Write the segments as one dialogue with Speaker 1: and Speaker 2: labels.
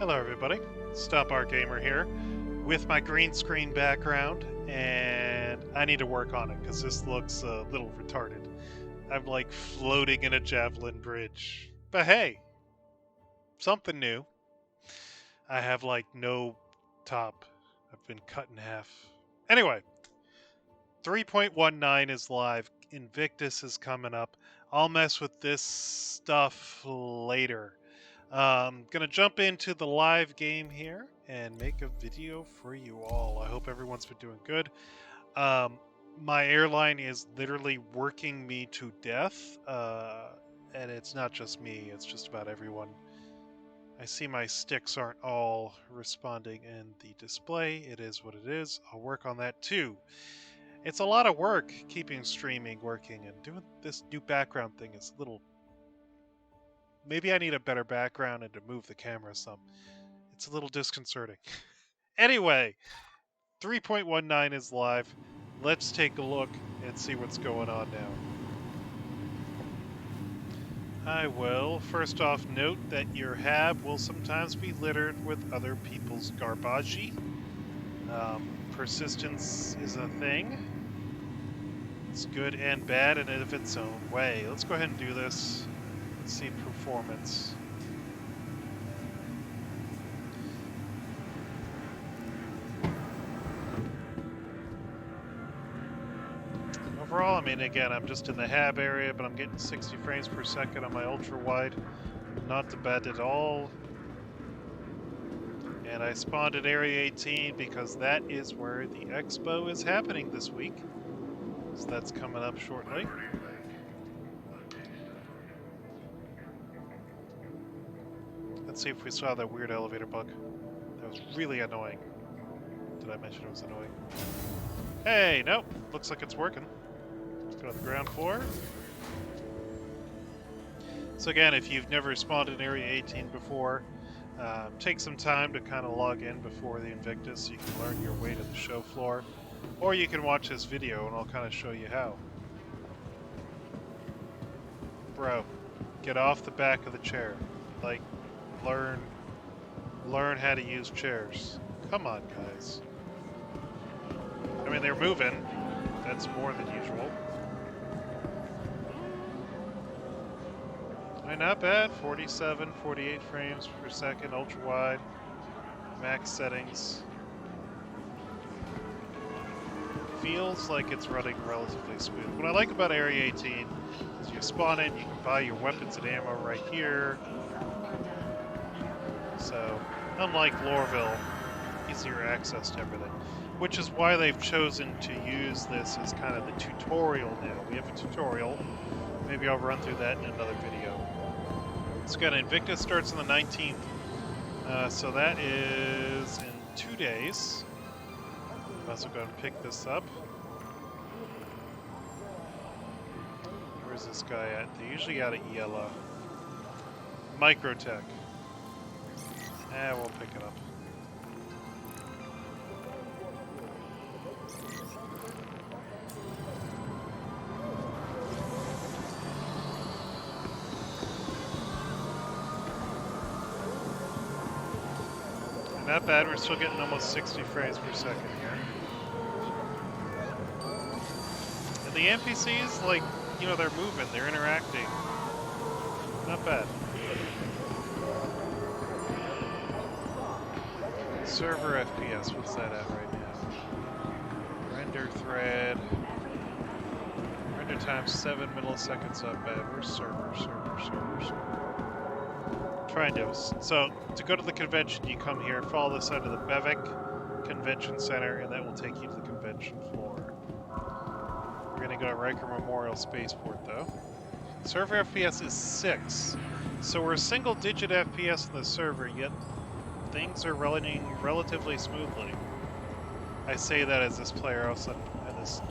Speaker 1: Hello everybody, Stop Our Gamer here with my green screen background, and I need to work on it because this looks a little retarded. I'm like floating in a javelin bridge. But hey, something new. I have like no top. I've been cut in half. Anyway, 3.19 is live. Invictus is coming up. I'll mess with this stuff later. Gonna jump into the live game here and make a video for you all. I hope everyone's been doing good. My airline is literally working me to death, and it's not just me, it's just about everyone. I see my sticks aren't all responding in the display. It is what it is. I'll work on that too. It's a lot of work keeping streaming working, and doing this new background thing is a little... Maybe I need a better background and to move the camera some. It's a little disconcerting. Anyway, 3.19 is live. Let's take a look and see what's going on now. I will first off note that your hab will sometimes be littered with other people's garbage. Persistence is a thing. It's good and bad in and of its own way. Let's go ahead and do this. Let's see performance. Overall, I mean, again, I'm just in the hab area, but I'm getting 60 frames per second on my ultra wide. Not bad at all. And I spawned at Area 18 because that is where the expo is happening this week. So that's coming up shortly. Let's see if we saw that weird elevator bug. That was really annoying. Did I mention it was annoying? Hey, nope. Looks like it's working. Let's go to the ground floor. So again, if you've never spawned in Area 18 before, take some time to kind of log in before the Invictus so you can learn your way to the show floor. Or you can watch this video and I'll kind of show you how. Bro, get off the back of the chair. Like, learn how to use chairs. Come on, guys. I mean, they're moving. That's more than usual. I mean, not bad. 47, 48 frames per second, ultra wide, max settings. Feels like it's running relatively smooth. What I like about Area 18 is you spawn in, you can buy your weapons and ammo right here. So, unlike Lorville, easier access to everything. Which is why they've chosen to use this as kind of the tutorial now. We have a tutorial. Maybe I'll run through that in another video. So again, Invictus starts on the 19th. So that is in 2 days. I'm also going to pick this up. Where's this guy at? They usually got a yellow. Microtech. We'll pick it up. Not bad, we're still getting almost 60 frames per second here. And the NPCs, like, you know, they're moving, they're interacting. Not bad. Server FPS, what's that at right now? Render thread. Render time 7 milliseconds up bad. Where's server? Trying to. So, to go to the convention, you come here, follow the side of the Bevic Convention Center, and that will take you to the convention floor. We're going to go to Riker Memorial Spaceport, though. Server FPS is 6. So we're single-digit FPS in the server, yet things are running relatively smoothly. I say that as this player all of a sudden, and this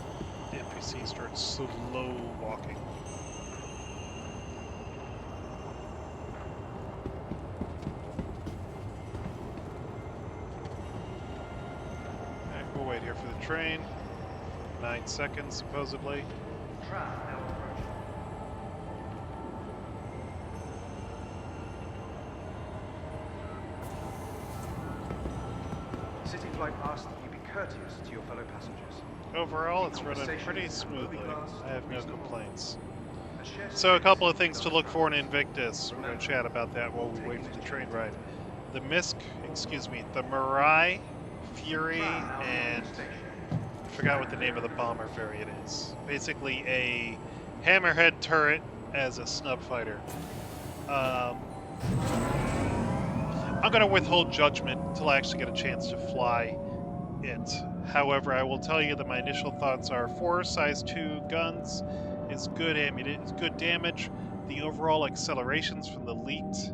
Speaker 1: NPC starts slow walking. We'll wait here for the train. 9 seconds, supposedly.
Speaker 2: flight asks that you be courteous to your fellow passengers.
Speaker 1: Overall,
Speaker 2: Keep
Speaker 1: it's running
Speaker 2: conversation
Speaker 1: pretty
Speaker 2: and
Speaker 1: smoothly.
Speaker 2: movie class
Speaker 1: I have no
Speaker 2: reasonable.
Speaker 1: complaints.
Speaker 2: A shared
Speaker 1: So a
Speaker 2: space
Speaker 1: couple of things to
Speaker 2: does
Speaker 1: look for in
Speaker 2: matter.
Speaker 1: Invictus. We're going to chat about that while we
Speaker 2: Take
Speaker 1: wait
Speaker 2: you
Speaker 1: for the
Speaker 2: to
Speaker 1: train
Speaker 2: Japan.
Speaker 1: ride. The the Mirai, Fury, and I forgot what the name of the bomber variant is. Basically a hammerhead turret as a snub fighter. I'm going to withhold judgment until I actually get a chance to fly it. However, I will tell you that my initial thoughts are 4 size 2 guns is good ammunition, is good damage. The overall accelerations from the leaked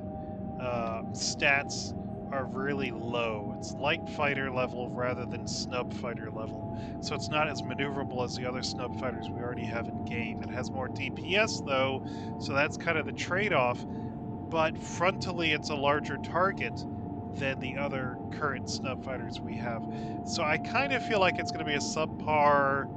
Speaker 1: stats are really low. It's light fighter level rather than snub fighter level. So it's not as maneuverable as the other snub fighters we already have in game. It has more DPS though, so that's kind of the trade-off. But frontally it's a larger target than the other current snub fighters we have. So I kind of feel like it's going to be a subpar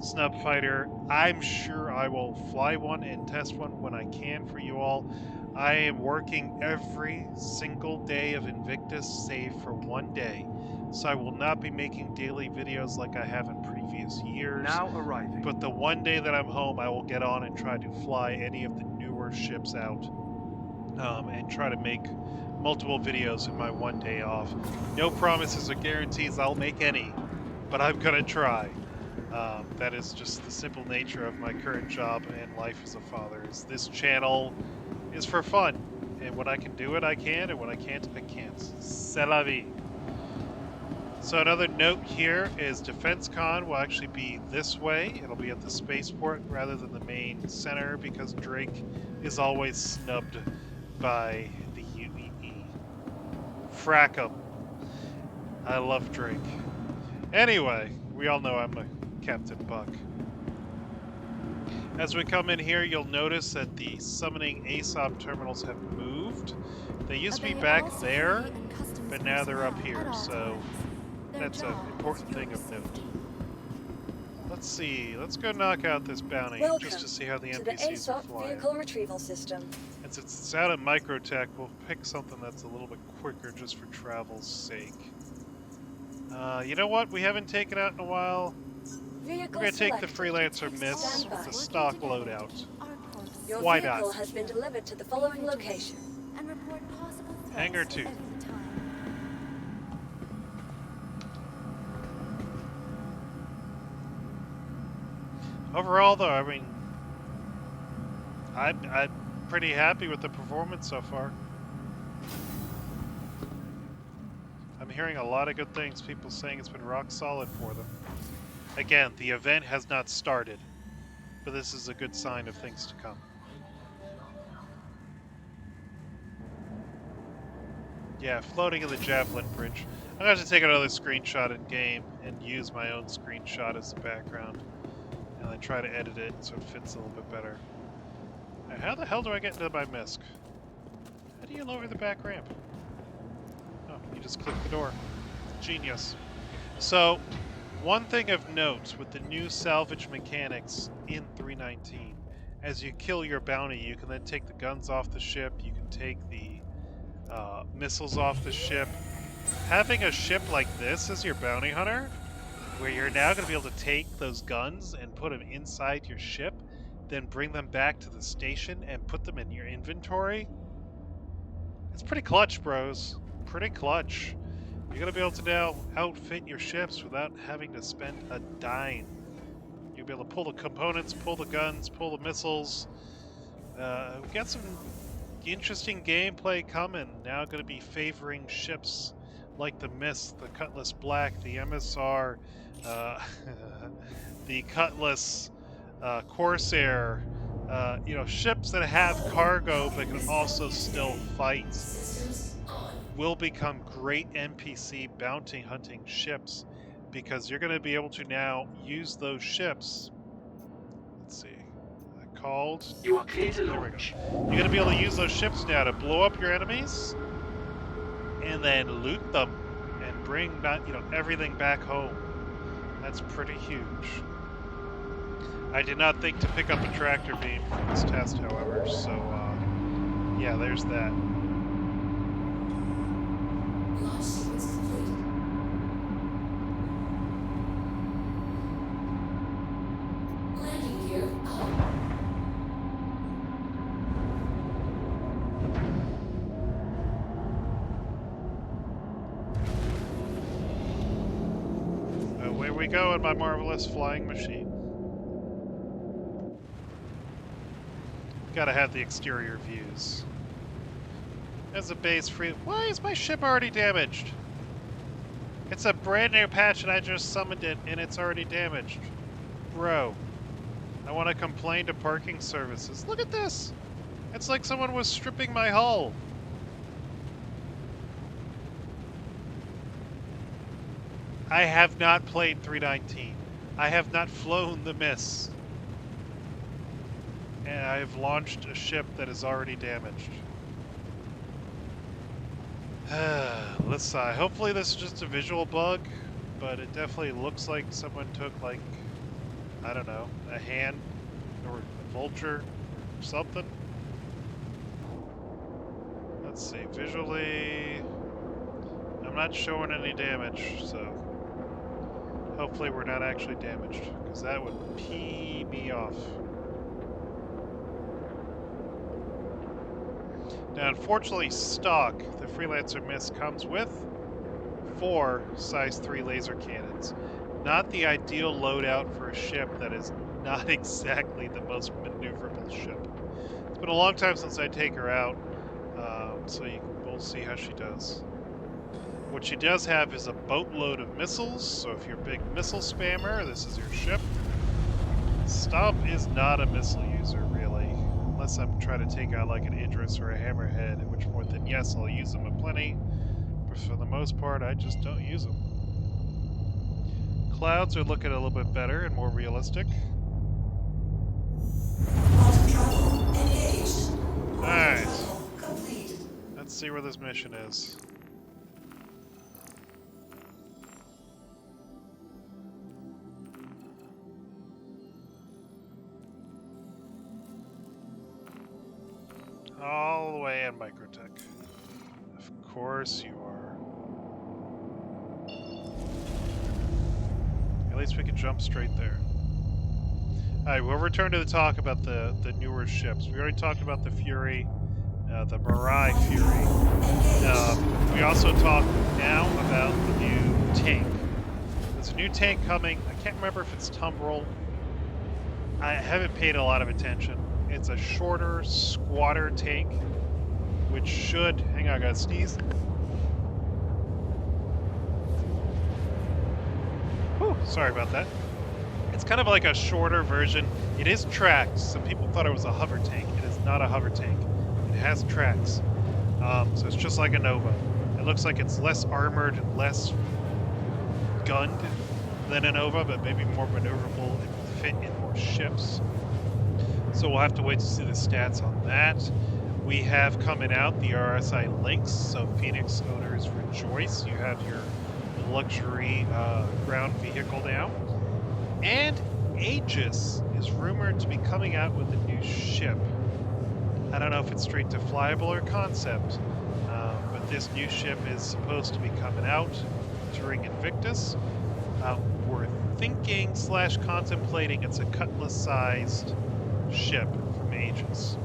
Speaker 1: snub fighter. I'm sure I will fly one and test one when I can for you all. I am working every single day of Invictus save for one day. So I will not be making daily videos like I have in previous years.
Speaker 2: Now arriving.
Speaker 1: But the one day that I'm home, I will get on and try to fly any of the newer ships out. And try to make multiple videos in my one day off. No promises or guarantees I'll make any, but I'm gonna try. That is just the simple nature of my current job and life as a father. Is this channel is for fun, and when I can do it, I can, and when I can't, I can't. C'est la vie. So another note here is DefenseCon will actually be this way. It'll be at the spaceport rather than the main center because Drake is always snubbed by the UEE. Frack 'em. I love Drake. Anyway, we all know I'm a Captain Buck. As we come in here, you'll notice that the summoning ASOP terminals have moved. They used to be back there, but now they're up here, so that's an important thing of note. Let's see, let's go knock out this bounty just to see how the NPCs are flying.
Speaker 3: Vehicle retrieval system.
Speaker 1: And since it's out of Microtech, we'll pick something that's a little bit quicker just for travel's sake. You know what? We haven't taken out in a while. We're going to take the Freelancer Miss with the stock loadout.
Speaker 3: Your
Speaker 1: Why
Speaker 3: vehicle
Speaker 1: not?
Speaker 3: has been delivered to the following location.
Speaker 1: Hangar 2. Overall, though, I mean, I'm pretty happy with the performance so far. I'm hearing a lot of good things, people saying it's been rock solid for them. Again, the event has not started, but this is a good sign of things to come. Yeah, floating in the Javelin Bridge. I'm going to have to take another screenshot in game and use my own screenshot as the background. And then try to edit it so it fits a little bit better. Now, how the hell do I get into my MISC? How do you lower the back ramp? Oh, you just click the door. Genius. So, one thing of note with the new salvage mechanics in 319, as you kill your bounty, you can then take the guns off the ship, you can take the missiles off the ship. Having a ship like this as your bounty hunter, where you're now going to be able to take those guns and put them inside your ship, then bring them back to the station and put them in your inventory. It's pretty clutch, bros. Pretty clutch. You're going to be able to now outfit your ships without having to spend a dime. You'll be able to pull the components, pull the guns, pull the missiles. We've got some interesting gameplay coming. Now going to be favoring ships like the Mist, the Cutlass Black, the MSR, the Cutlass Corsair, you know, ships that have cargo but can also still fight will become great NPC bounty hunting ships because you're going to be able to now use those ships. Let's see. Called.
Speaker 4: You are clear to launch.
Speaker 1: You're going to be able to use those ships now to blow up your enemies and then loot them and bring everything back home. That's pretty huge. I did not think to pick up a tractor beam for this test, however, so yeah, there's that. we go in my marvelous flying machine. Gotta have the exterior views. As a base free. Why is my ship already damaged? It's a brand new patch and I just summoned it and it's already damaged. Bro, I want to complain to parking services. Look at this! It's like someone was stripping my hull. I have not played 319. I have not flown the Miss. And I have launched a ship that is already damaged. Let's see. Hopefully this is just a visual bug, but it definitely looks like someone took, like, I don't know, a hand or a vulture or something. Let's see. Visually, I'm not showing any damage, so hopefully we're not actually damaged, because that would pee me off. Now, unfortunately, stock, the Freelancer Miss comes with 4 size 3 laser cannons. Not the ideal loadout for a ship that is not exactly the most maneuverable ship. It's been a long time since I take her out, so we'll see how she does. What she does have is a boatload of missiles, so if you're a big missile spammer, this is your ship. Stomp is not a missile user, really. Unless I'm trying to take out like an Idris or a Hammerhead, at which point then yes, I'll use them aplenty. But for the most part, I just don't use them. Clouds are looking a little bit better and more realistic. Alright. Let's see where this mission is. All the way in Microtech. Of course you are. At least we can jump straight there. Alright, we'll return to the talk about the newer ships. We already talked about the Fury, the Mirai Fury. We also talked now about the new tank. There's a new tank coming. I can't remember if it's Tumbrel. I haven't paid a lot of attention. It's a shorter, squatter tank, which should... Hang on, I gotta sneeze. Whew, sorry about that. It's kind of like a shorter version. It is tracked. Some people thought it was a hover tank. It is not a hover tank. It has tracks. So it's just like a Nova. It looks like it's less armored and less gunned than a Nova, but maybe more maneuverable and will fit in more ships. So we'll have to wait to see the stats on that. We have coming out the RSI Lynx, so Phoenix owners rejoice. You have your luxury ground vehicle now. And Aegis is rumored to be coming out with a new ship. I don't know if it's straight to flyable or concept, but this new ship is supposed to be coming out during Invictus. We're thinking / contemplating it's a Cutlass-sized ship from Aegis.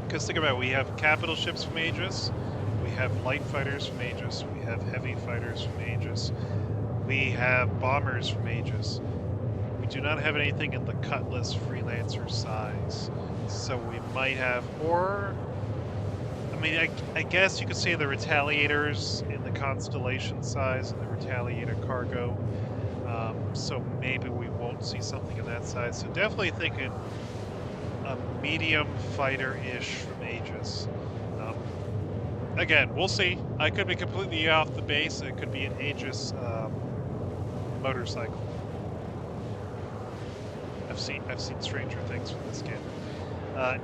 Speaker 1: Because think about it, we have capital ships from Aegis, we have light fighters from Aegis, we have heavy fighters from Aegis, we have bombers from Aegis. We do not have anything in the Cutlass Freelancer size. So we might have, or, I mean, I guess you could say the Retaliators in the Constellation size and the Retaliator cargo. So maybe we won't see something in that size. So definitely thinking a medium fighter-ish from Aegis. Again, we'll see. I could be completely off the base. It could be an Aegis motorcycle. I've seen stranger things from this game.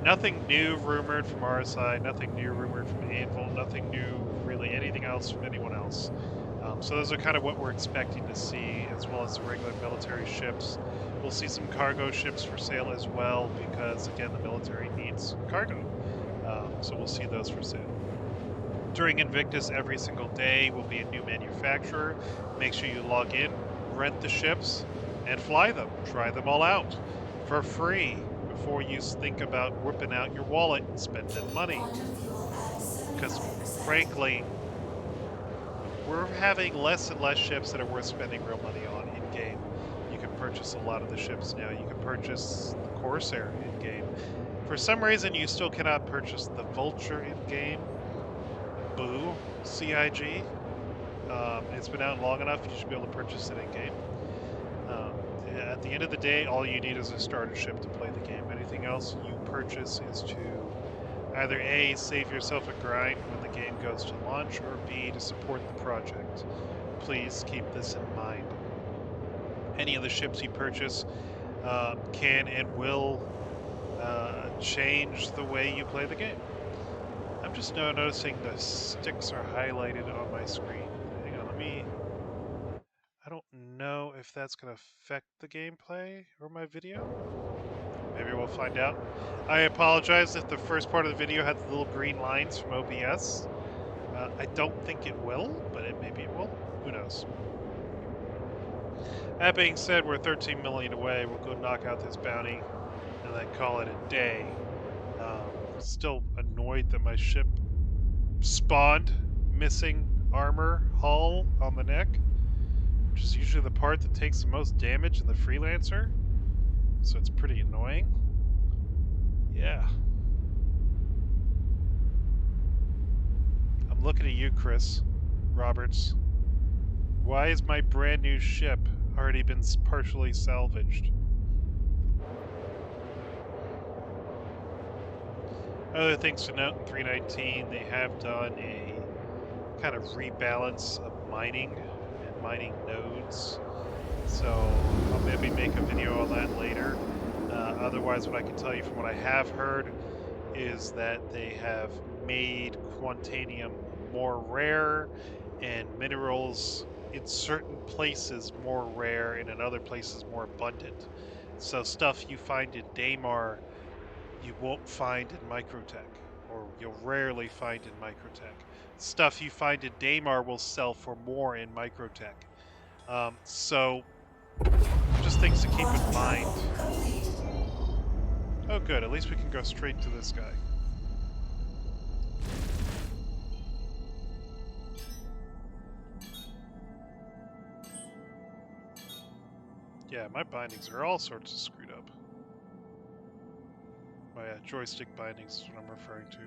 Speaker 1: Nothing new rumored from RSI, nothing new rumored from Anvil, nothing new really anything else from anyone else. So those are kind of what we're expecting to see, as well as the regular military ships. We'll see some cargo ships for sale as well, because again, the military needs cargo. So we'll see those for sale. During Invictus, every single day will be a new manufacturer. Make sure you log in, rent the ships, and fly them. Try them all out for free before you think about whipping out your wallet and spending money. Because frankly, we're having less and less ships that are worth spending real money on in in-game. You can purchase a lot of the ships now. You can purchase the Corsair in-game. For some reason, you still cannot purchase the Vulture in-game. Boo, CIG. It's been out long enough, you should be able to purchase it in-game. At the end of the day, all you need is a starter ship to play the game. Anything else you purchase is to either A, save yourself a grind when the game goes to launch, or B, to support the project. Please keep this in mind. Any of the ships you purchase can and will change the way you play the game. I'm just now noticing the sticks are highlighted on my screen. Hang on, I don't know if that's going to affect the gameplay or my video. Maybe we'll find out. I apologize if the first part of the video had the little green lines from OBS. I don't think it will, but maybe it will. Who knows? That being said, we're 13 million away. We'll go knock out this bounty and then call it a day. Still annoyed that my ship spawned missing armor hull on the neck, which is usually the part that takes the most damage in the Freelancer. So it's pretty annoying. Yeah. I'm looking at you, Chris Roberts. Why is my brand new ship already been partially salvaged? Other things to note in 319, they have done a kind of rebalance of mining and mining nodes. So I'll maybe make a video on that later. Otherwise, what I can tell you from what I have heard is that they have made Quantanium more rare and minerals in certain places more rare and in other places more abundant. So stuff you find in Daymar you won't find in Microtech, or you'll rarely find in Microtech. Stuff you find in Daymar will sell for more in Microtech. So just things to keep in mind. Oh good, at least we can go straight to this guy. Yeah, my bindings are all sorts of screwed up. My joystick bindings is what I'm referring to.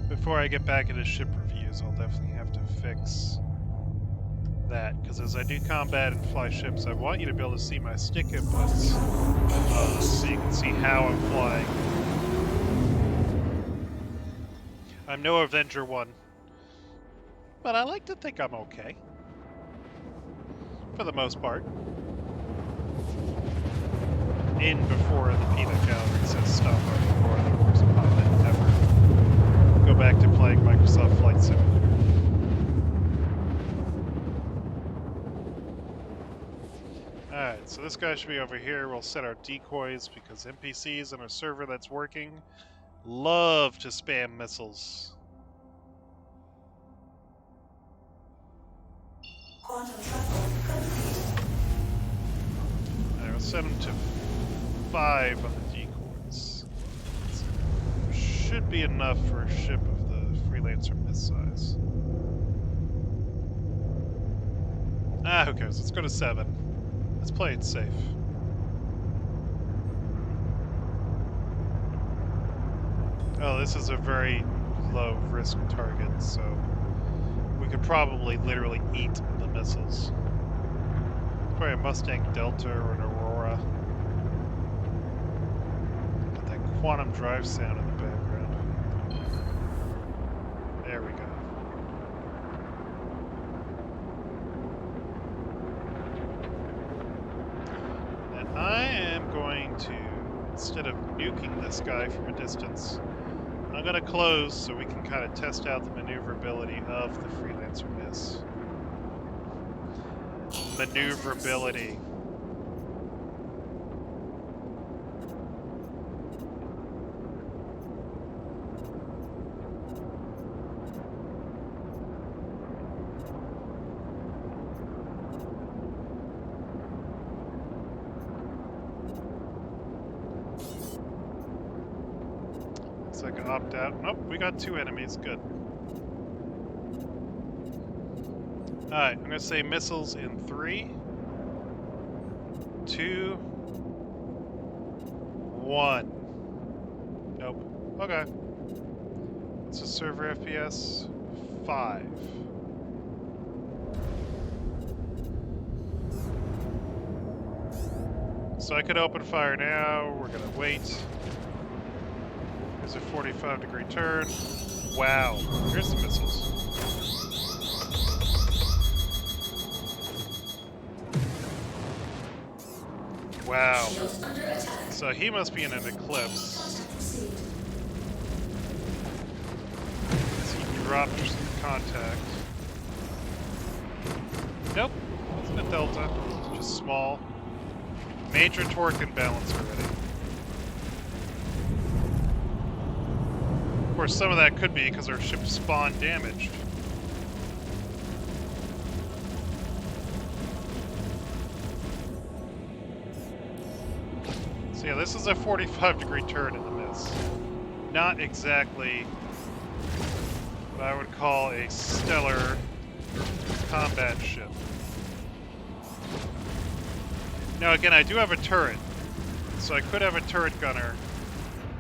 Speaker 1: Before I get back into ship reviews, I'll definitely have to fix that, because as I do combat and fly ships, I want you to be able to see my stick inputs, so you can see how I'm flying. I'm no Avenger 1, but I like to think I'm okay. For the most part. In before the peanut gallery says stop before the worst pilot ever. Go back to playing Microsoft Flight Sim. Alright, so this guy should be over here. We'll set our decoys because NPCs on a server that's working love to spam missiles. Alright, we'll set them to 5 on the decoys. Should be enough for a ship of the Freelancer miss size. Who cares? Let's go to 7. Let's play it safe. Oh, this is a very low risk target, so we could probably literally eat the missiles. Probably a Mustang Delta or an Aurora. Got that quantum drive sound in the background. There we go. And I am going to, instead of nuking this guy from a distance, I'm going to close so we can kind of test out the maneuverability of the Freelancer miss. Maneuverability. Looks like an opt out. Nope, we got 2 enemies. Good. Alright, I'm gonna say missiles in 3, 2, 1. Nope. Okay. What's the server FPS? 5. So I could open fire now. We're gonna wait. There's a 45-degree turn. Wow. Here's the missiles. Wow. So he must be in an eclipse. As he dropped contact. Nope. It's a delta. Just small. Major torque imbalance already. Of course, some of that could be because our ship spawned damaged. So yeah, this is a 45-degree turn in the mist. Not exactly what I would call a stellar combat ship. Now again, I do have a turret, so I could have a turret gunner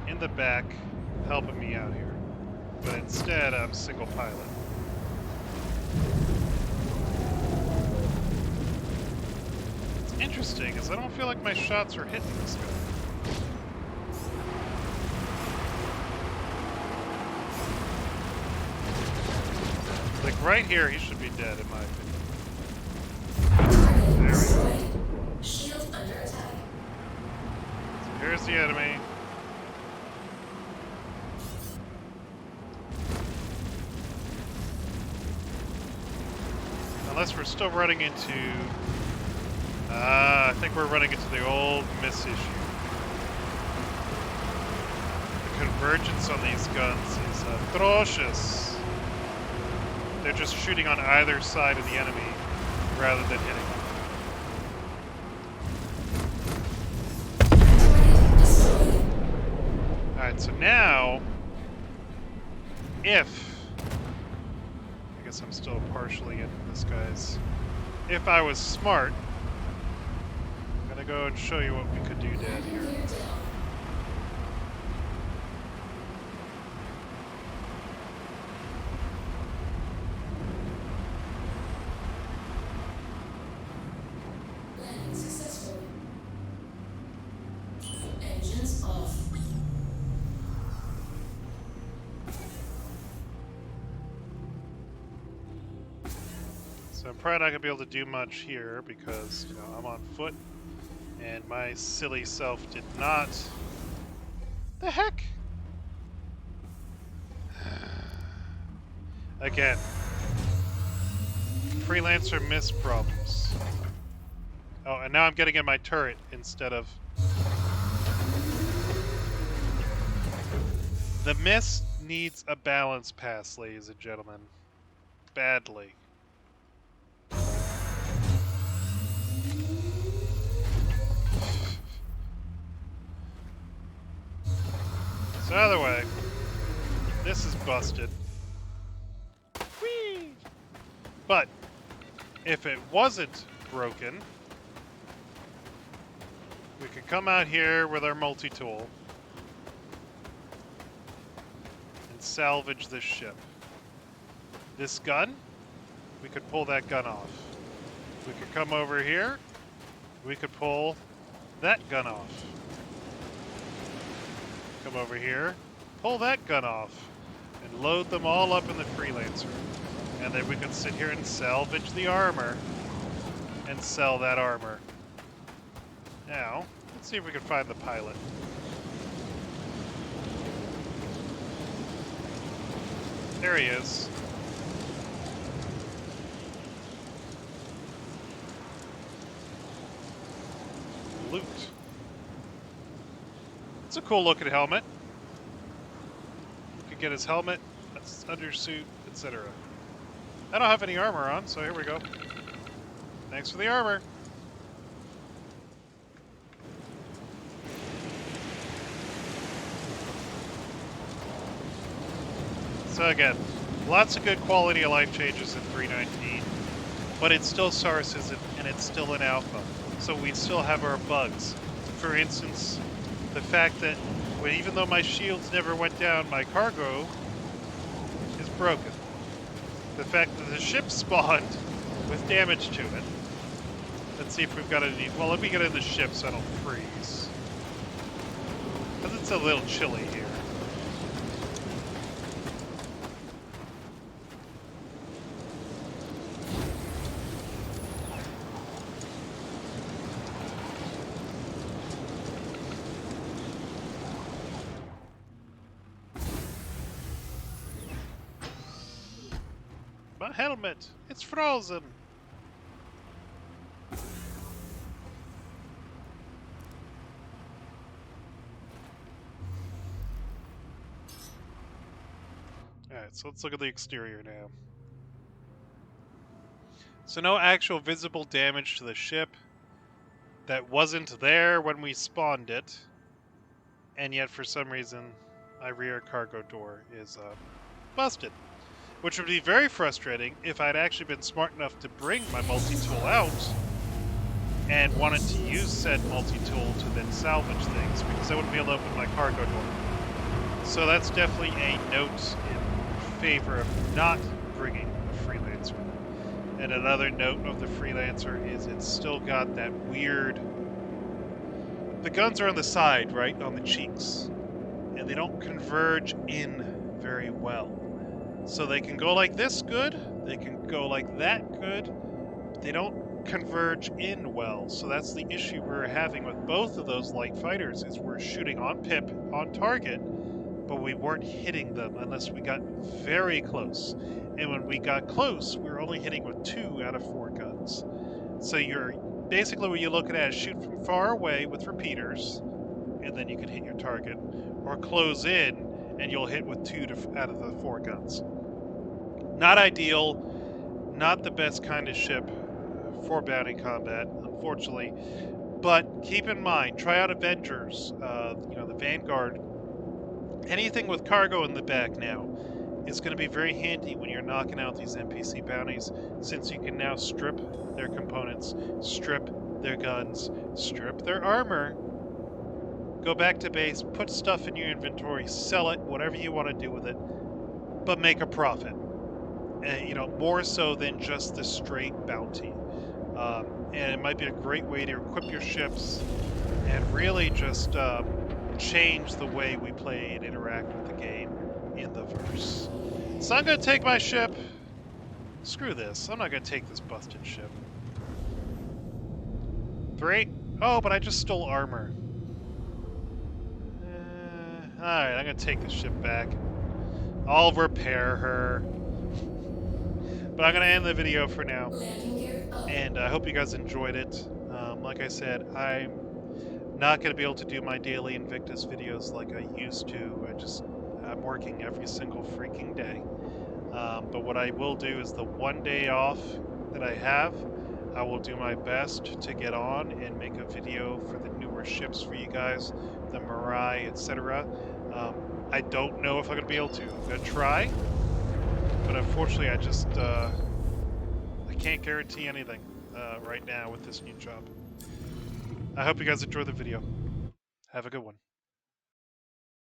Speaker 1: in the back helping me out here. But instead, I'm single pilot. What's interesting is I don't feel like my shots are hitting this guy. Like right here, he should be dead in my opinion. There we go.
Speaker 4: Shield under attack.
Speaker 1: So here's the enemy. Unless we're still running into... I think we're running into the old miss issue. The convergence on these guns is atrocious. They're just shooting on either side of the enemy rather than hitting them. Alright, so now, if... I guess I'm still partially in this guy's... If I was smart, I'm gonna go and show you what we could do dead here.
Speaker 4: Landing successful. Engines off.
Speaker 1: So I'm probably not gonna be able to do much here because, you know, I'm on foot and my silly self did not. The heck? Again. Freelancer miss problems. Oh, and now I'm getting in my turret instead of... The miss needs a balance pass, ladies and gentlemen. Badly. So either way, this is busted. Whee! But if it wasn't broken, we could come out here with our multi-tool and salvage this ship. This gun, we could pull that gun off. We could come over here, we could pull that gun off. Come over here, pull that gun off, and load them all up in the Freelancer. And then we can sit here and salvage the armor and sell that armor. Now, let's see if we can find the pilot. There he is. Loot. It's a cool looking helmet. You can get his helmet, his undersuit, etc. I don't have any armor on, so here we go. Thanks for the armor. So again, lots of good quality of life changes in 319. but it's still sources and it's still an alpha. So we still have our bugs. For instance, the fact that even though my shields never went down, my cargo is broken. The fact that the ship spawned with damage to it. Let's see if we've got any. Well, let me get in the ship so I don't freeze. Because it's a little chilly here. My helmet! It's frozen! Alright, so let's look at the exterior now. So no actual visible damage to the ship. That wasn't there when we spawned it. And yet for some reason, my rear cargo door is busted. Which would be very frustrating if I'd actually been smart enough to bring my multi-tool out and wanted to use said multi-tool to then salvage things, because I wouldn't be able to open my cargo door. So that's definitely a note in favor of not bringing a Freelancer. And another note of the Freelancer is it's still got that weird... The guns are on the side, right? On the cheeks. And they don't converge in very well. So they can go like this good, they can go like that good, but they don't converge in well. So that's the issue we're having with both of those light fighters, is we're shooting on pip, on target, but we weren't hitting them unless we got very close. And when we got close, we were only hitting with 2 out of 4 guns. So you're basically what you're looking at is shoot from far away with repeaters, and then you can hit your target, or close in and you'll hit with 2 out of the 4 guns. Not ideal, not the best kind of ship for bounty combat, unfortunately. But keep in mind, try out Avengers, the Vanguard. Anything with cargo in the back now is going to be very handy when you're knocking out these NPC bounties, since you can now strip their components, strip their guns, strip their armor, go back to base, put stuff in your inventory, sell it, whatever you want to do with it, but make a profit. More so than just the straight bounty. And it might be a great way to equip your ships and really just change the way we play and interact with the game in the verse. So I'm going to take my ship. Screw this. I'm not going to take this busted ship. 3. Oh, but I just stole armor. Alright, I'm going to take the ship back. I'll repair her. But I'm going to end the video for now.
Speaker 4: Landing gear up.
Speaker 1: And I hope you guys enjoyed it. Like I said, I'm not going to be able to do my daily Invictus videos like I used to. I'm working every single freaking day. But what I will do is the one day off that I have, I will do my best to get on and make a video for the newer ships for you guys, the Mirai, etc. I don't know if I'm going to be able to. I'm going to try, but unfortunately I can't guarantee anything right now with this new job. I hope you guys enjoy the video. Have a good one.